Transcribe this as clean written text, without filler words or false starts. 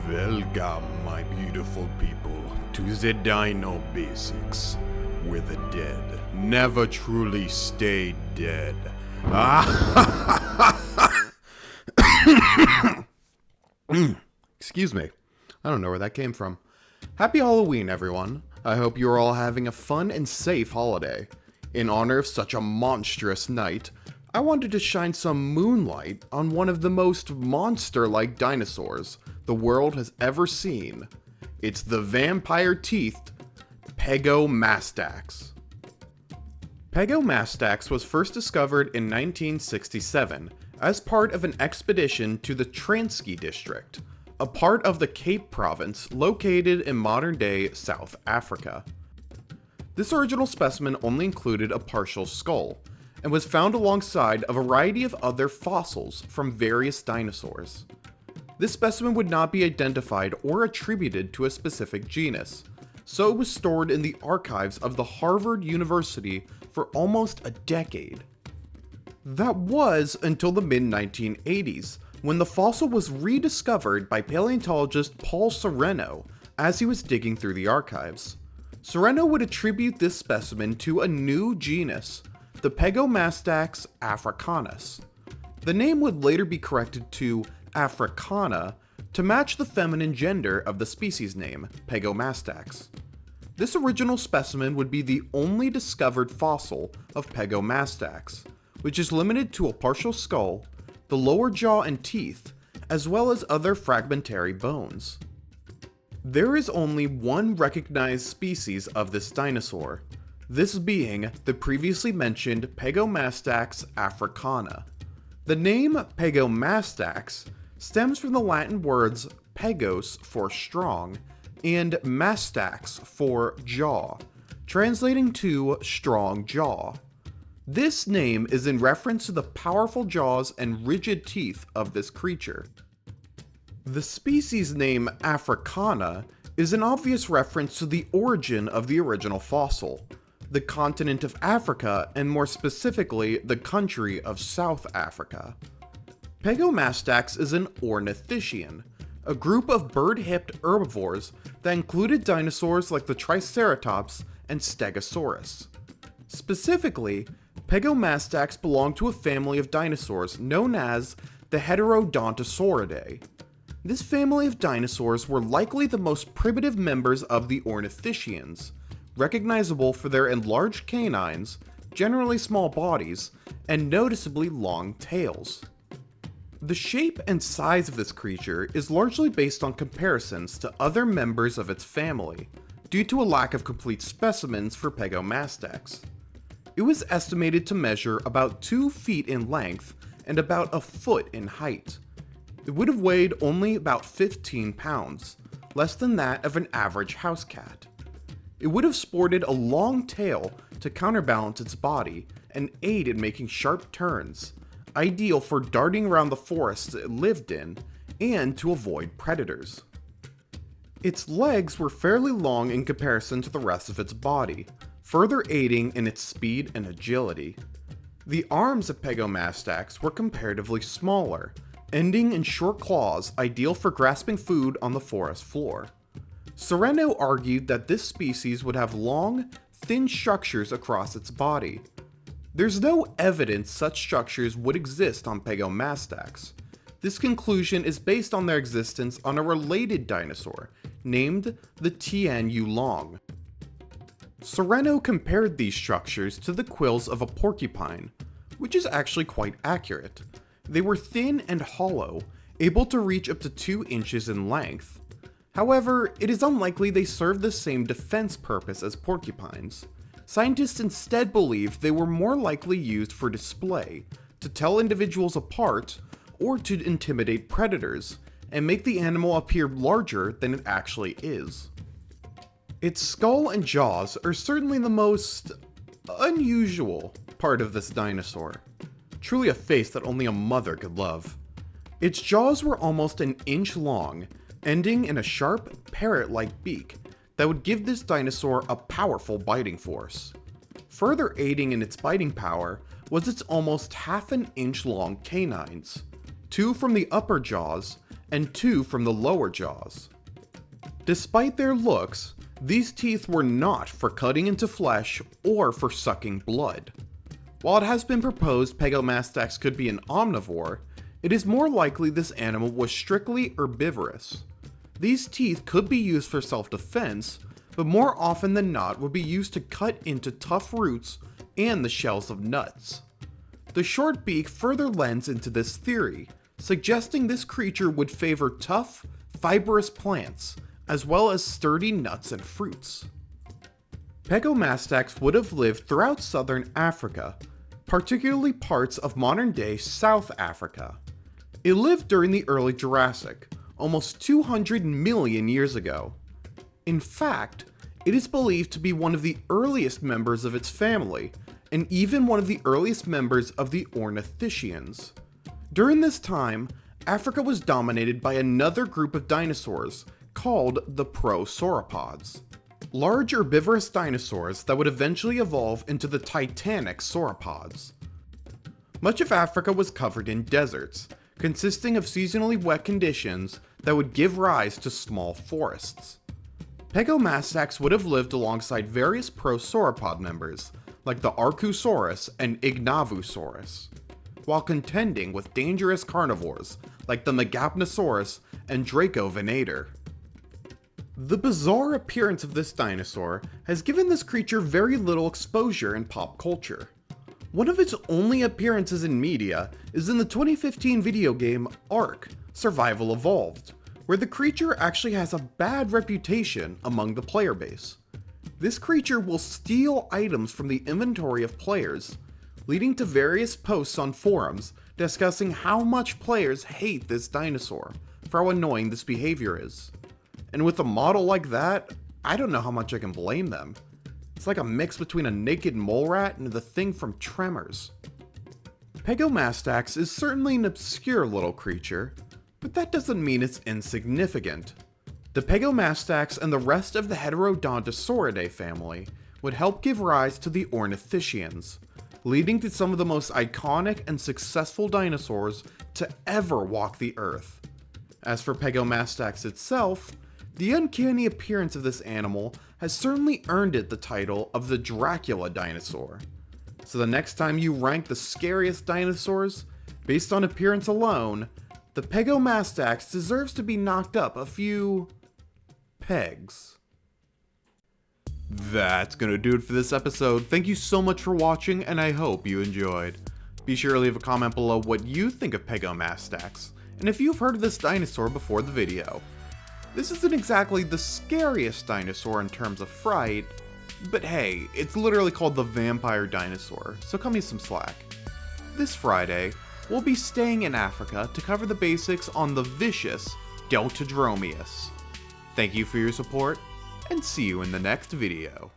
Welcome, my beautiful people, to the Dino Basics, where the dead never truly stay dead. Excuse me. I don't know where that came from. Happy Halloween, everyone. I hope you're all having a fun and safe holiday. In honor of such a monstrous night, I wanted to shine some moonlight on one of the most monster-like dinosaurs the world has ever seen. It's the vampire-teethed Pegomastax. Pegomastax was first discovered in 1967 as part of an expedition to the Transkei district, a part of the Cape province located in modern-day South Africa. This original specimen only included a partial skull, and was found alongside a variety of other fossils from various dinosaurs. This specimen would not be identified or attributed to a specific genus, so it was stored in the archives of the Harvard University for almost a decade. That was until the mid-1980s, when the fossil was rediscovered by paleontologist Paul Sereno as he was digging through the archives. Sereno would attribute this specimen to a new genus, the Pegomastax africanus. The name would later be corrected to Africana to match the feminine gender of the species name, Pegomastax. This original specimen would be the only discovered fossil of Pegomastax, which is limited to a partial skull, the lower jaw and teeth, as well as other fragmentary bones. There is only one recognized species of this dinosaur, this being the previously mentioned Pegomastax africana. The name Pegomastax stems from the Latin words pegos for strong and mastax for jaw, translating to strong jaw. This name is in reference to the powerful jaws and rigid teeth of this creature. The species name Africana is an obvious reference to the origin of the original fossil, the continent of Africa, and more specifically, the country of South Africa. Pegomastax is an ornithischian, a group of bird-hipped herbivores that included dinosaurs like the Triceratops and Stegosaurus. Specifically, Pegomastax belonged to a family of dinosaurs known as the Heterodontosauridae. This family of dinosaurs were likely the most primitive members of the ornithischians, recognizable for their enlarged canines, generally small bodies, and noticeably long tails. The shape and size of this creature is largely based on comparisons to other members of its family, due to a lack of complete specimens for Pegomastax. It was estimated to measure about 2 feet in length and about a foot in height. It would have weighed only about 15 pounds, less than that of an average house cat. It would have sported a long tail to counterbalance its body and aid in making sharp turns, ideal for darting around the forests it lived in and to avoid predators. Its legs were fairly long in comparison to the rest of its body, further aiding in its speed and agility. The arms of Pegomastax were comparatively smaller, ending in short claws ideal for grasping food on the forest floor. Sereno argued that this species would have long, thin structures across its body. There's no evidence such structures would exist on Pegomastax. This conclusion is based on their existence on a related dinosaur, named the Tian Yulong. Sereno compared these structures to the quills of a porcupine, which is actually quite accurate. They were thin and hollow, able to reach up to 2 inches in length. However, it is unlikely they served the same defense purpose as porcupines. Scientists instead believe they were more likely used for display, to tell individuals apart, or to intimidate predators, and make the animal appear larger than it actually is. Its skull and jaws are certainly the most unusual part of this dinosaur. Truly a face that only a mother could love. Its jaws were almost an inch long, ending in a sharp, parrot-like beak that would give this dinosaur a powerful biting force. Further aiding in its biting power was its almost half an inch long canines, 2 from the upper jaws and 2 from the lower jaws. Despite their looks, these teeth were not for cutting into flesh or for sucking blood. While it has been proposed Pegomastax could be an omnivore, it is more likely this animal was strictly herbivorous. These teeth could be used for self-defense, but more often than not would be used to cut into tough roots and the shells of nuts. The short beak further lends into this theory, suggesting this creature would favor tough, fibrous plants, as well as sturdy nuts and fruits. Pegomastax would have lived throughout southern Africa, particularly parts of modern-day South Africa. It lived during the early Jurassic, almost 200 million years ago. In fact, it is believed to be one of the earliest members of its family, and even one of the earliest members of the Ornithischians. During this time, Africa was dominated by another group of dinosaurs called the prosauropods. Large herbivorous dinosaurs that would eventually evolve into the titanic sauropods. Much of Africa was covered in deserts, consisting of seasonally wet conditions that would give rise to small forests. Pegomastax would have lived alongside various prosauropod members, like the Archosaurus and Ignavosaurus, while contending with dangerous carnivores like the Megapnosaurus and Dracovenator. The bizarre appearance of this dinosaur has given this creature very little exposure in pop culture. One of its only appearances in media is in the 2015 video game Ark: Survival Evolved, where the creature actually has a bad reputation among the player base. This creature will steal items from the inventory of players, leading to various posts on forums discussing how much players hate this dinosaur for how annoying this behavior is. And with a model like that, I don't know how much I can blame them. It's like a mix between a naked mole rat and the thing from Tremors. Pegomastax is certainly an obscure little creature, but that doesn't mean it's insignificant. The Pegomastax and the rest of the Heterodontosauridae family would help give rise to the Ornithischians, leading to some of the most iconic and successful dinosaurs to ever walk the earth. As for Pegomastax itself, the uncanny appearance of this animal has certainly earned it the title of the Dracula dinosaur. So the next time you rank the scariest dinosaurs, based on appearance alone, the Pegomastax deserves to be knocked up a few pegs. That's gonna do it for this episode. Thank you so much for watching, and I hope you enjoyed. Be sure to leave a comment below what you think of Pegomastax, and if you've heard of this dinosaur before the video. This isn't exactly the scariest dinosaur in terms of fright, but hey, it's literally called the vampire dinosaur, so cut me some slack. This Friday, we'll be staying in Africa to cover the basics on the vicious Deltadromeus. Thank you for your support, and see you in the next video.